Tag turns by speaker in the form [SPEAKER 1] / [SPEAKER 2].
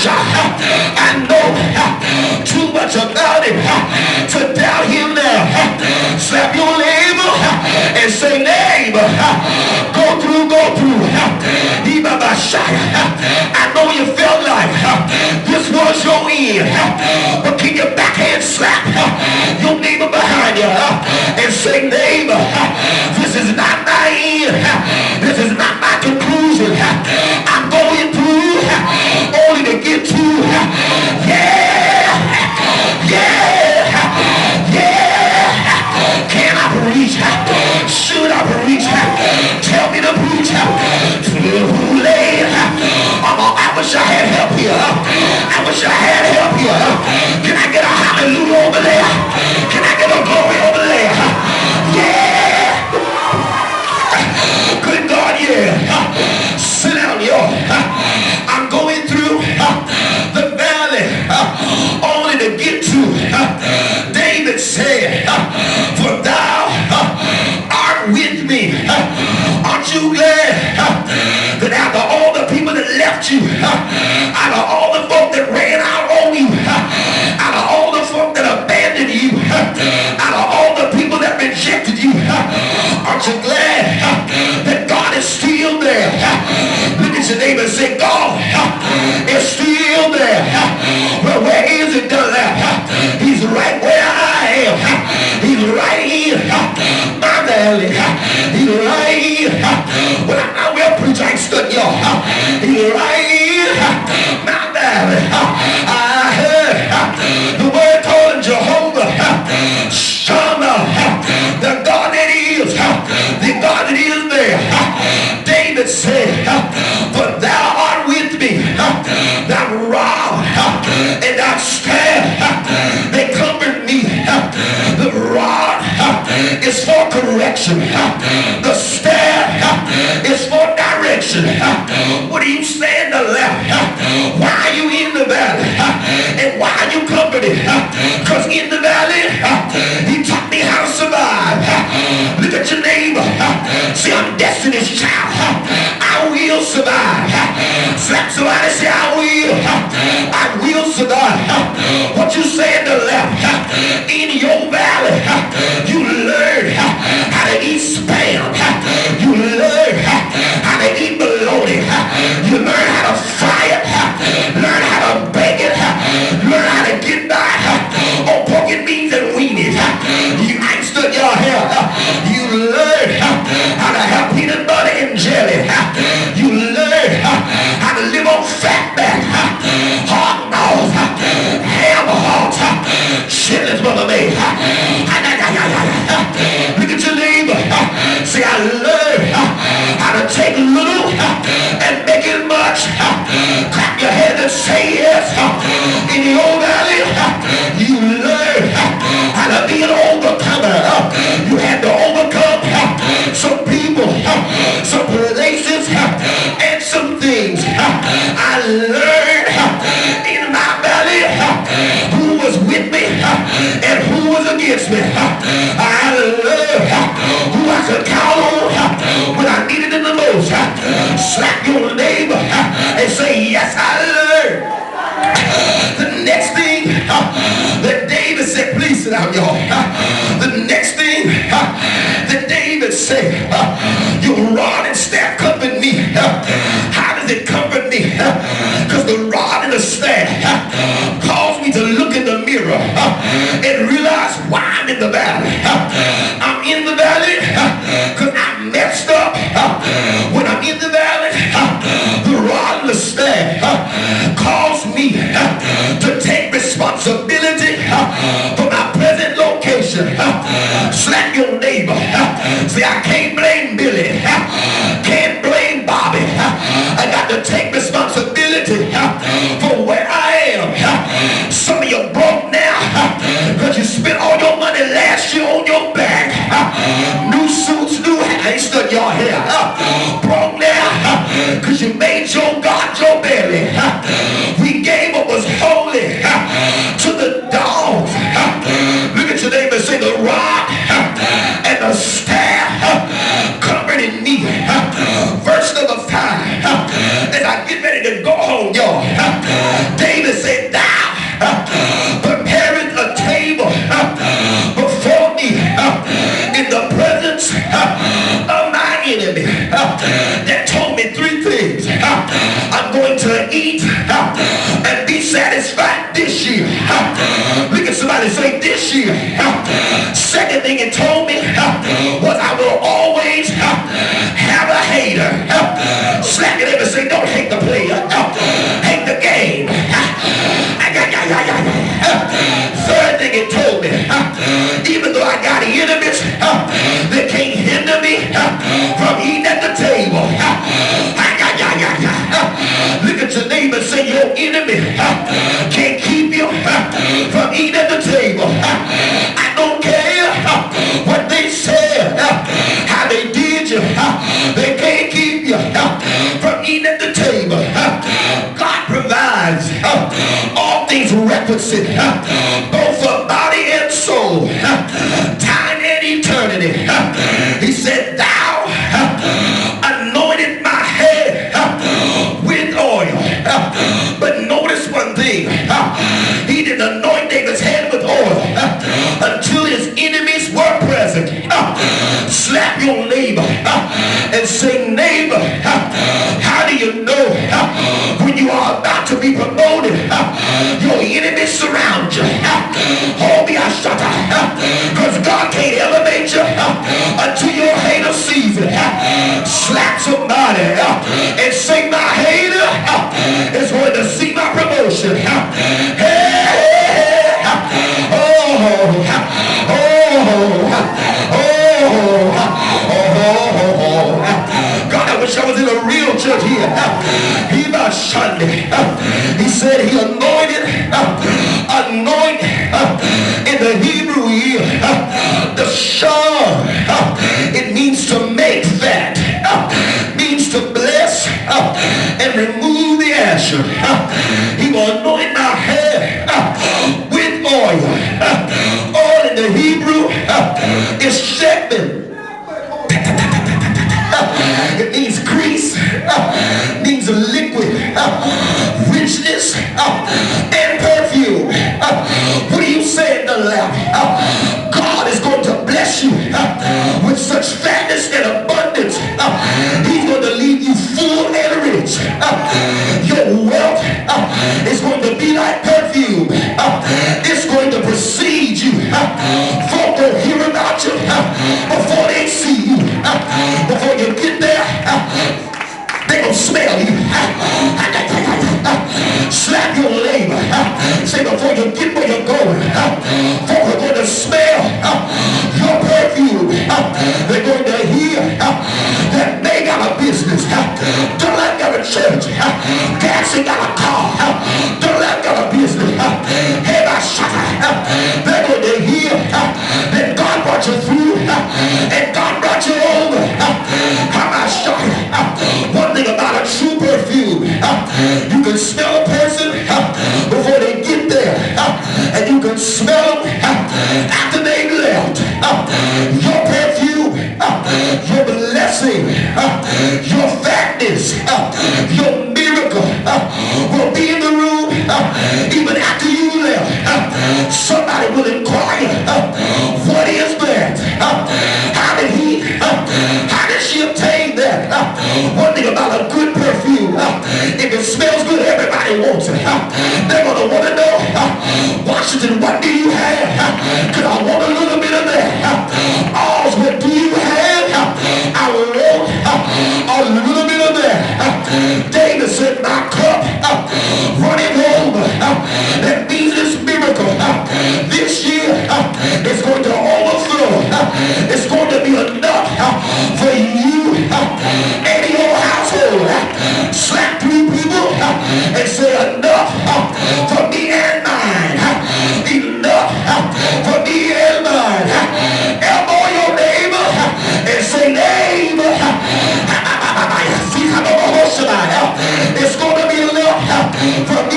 [SPEAKER 1] I know too much about him to doubt him now. Slap your neighbor and say, neighbor, go through. I know you felt like this was your end, but can you backhand slap your neighbor behind you and say, neighbor, this is not my end. This is not my conclusion. I'm going through only to get to. Can I preach? Should I preach? Tell me to preach. Too late. I wish I had help here. I wish I had help here. Can I get a hallelujah over there? Can I get a glory over there? Yeah. Good God, yeah. Sit down, y'all. I'm going through the valley only to get to. David said, for thou art with me. Aren't you glad that after all the people that left you, out of all the folk that ran out on you, out of all the folk that abandoned you, out of all the people that rejected you, aren't you glad that God is still there? Look at your neighbor and say, God is still there. Well, where is it, Dunlap? He's right where I am. He's right in my valley. He's right in. Well, I will preach. I ain't stuck, y'all. He's right in my valley. I heard the word called Jehovah Shammah, the God that is, the God that is there. David said, for thou art with me, thy rod and thy staff, they comfort me. The rod is for correction. The staff is for direction. What are you saying to left? Why are you in the valley? And why are you comforted? Because in the valley, he taught me how to survive. Look at your neighbor. See, I'm Destiny's child. I will survive. Slap somebody, say, I will survive. What you saying to left? In your valley, you learn how to eat spam. You learn how to eat bologna. You learn how to fry it. Learn how to bake it. Learn how to get by on pork and beans and weenies. You ain't stood your hair. You learn how to have peanut butter and jelly. You learn how to live on fatback, hot dogs, ham hocks, chitlins mother made. Look at your neighbor. Say, I learned how to take little and make it much. Clap your hands and say yes. In the old valley, you learn how to be an overcomer. You had to overcome some people, some places, and some things. I learned in my valley who was with me and who was against me. I learned who I could count on when I needed it the most. Slap your neighbor and say, yes, I learned. The next thing that David said, please sit down, y'all. The next thing that David said, your rod and staff comfort me. How does it comfort me? Because the rod and the staff cause me to look in the mirror and realize why I'm in the valley. I'm in the valley because I messed up. When I'm in the valley, the rod and the staff cause me to take responsibility for my present location. Slap your neighbor. See, I can't blame Billy. Can't blame Bobby. I got to take responsibility for where I am. Some of you broke now because you spent all your money last year on your back. New suits, new hats. Ain't stuck your hair. Broke now because you made your God your belly. We gave what was holy to the dogs. Look at your neighbor and say, the rod and the staff comforted me. Verse number 5. As I get ready to go home, y'all, to eat and be satisfied this year. Look at somebody, say this year. Second thing it told me was I will always have a hater. Slap it and say, don't hate the player, hate the game. Third thing it told me, even though I got enemies that can't hinder me from eating at the table. Look at your neighbor and say, your enemy can't keep you from eating at the table. I don't care what they said, how they did you. They can't keep you from eating at the table. God provides all things requisite, both for body and soul, time and eternity. He said, thou anointed my head with oil. But notice one thing, he didn't anoint David's head with oil until his enemies were present. Slap your neighbor and say, neighbor, how do you know when you are about to be promoted, your enemies surround you? Hold me, I shut up, because God can't elevate you until your hater sees it. Slap somebody and say, my hater is going to see my promotion. God, I wish I was in a real church here. He about Sunday. He said he anoint in the Hebrew here, the shah. It means to make fat, means to bless and remove the ashes. He will anoint my head with oil. Oil in the Hebrew is shekman. It means grease, means liquid, richness, and perfume. What are you saying, Dunlap? God is going to bless you with such fatness and abundance. He's going to leave you full and rich. Your wealth is going to be like perfume. It's going to precede you. Folk will hear about you before they see you. Before you get there, they gonna smell you. Slap your neighbor. Say, before you get where you're going, folk are going to smell your perfume. They're going to hear that they got a business. Dunlap got a church. Gadsden got a car. Dunlap got a business. They're going to hear that God brought you through and God brought you over. One thing about a true perfume, you can smell a person before they get there, and you can smell them after they left. Your perfume, your blessing, your fatness, your miracle will be in the room even after you left. Somebody will inquire, what is that? How did she obtain that? One thing about a good perfume, if it smells good, everybody wants it. They're going to want to know, Washington, what do you have? Because I want a little bit of that. All's what do you have? I want a little bit of that. David said, my cup running over. That means this miracle this year is going to overflow. It's going to be enough for you and your household. Slap 3 people and say, enough for me and mine. Enough for me and mine. Elbow your neighbor and say, neighbor, it's going to be enough for me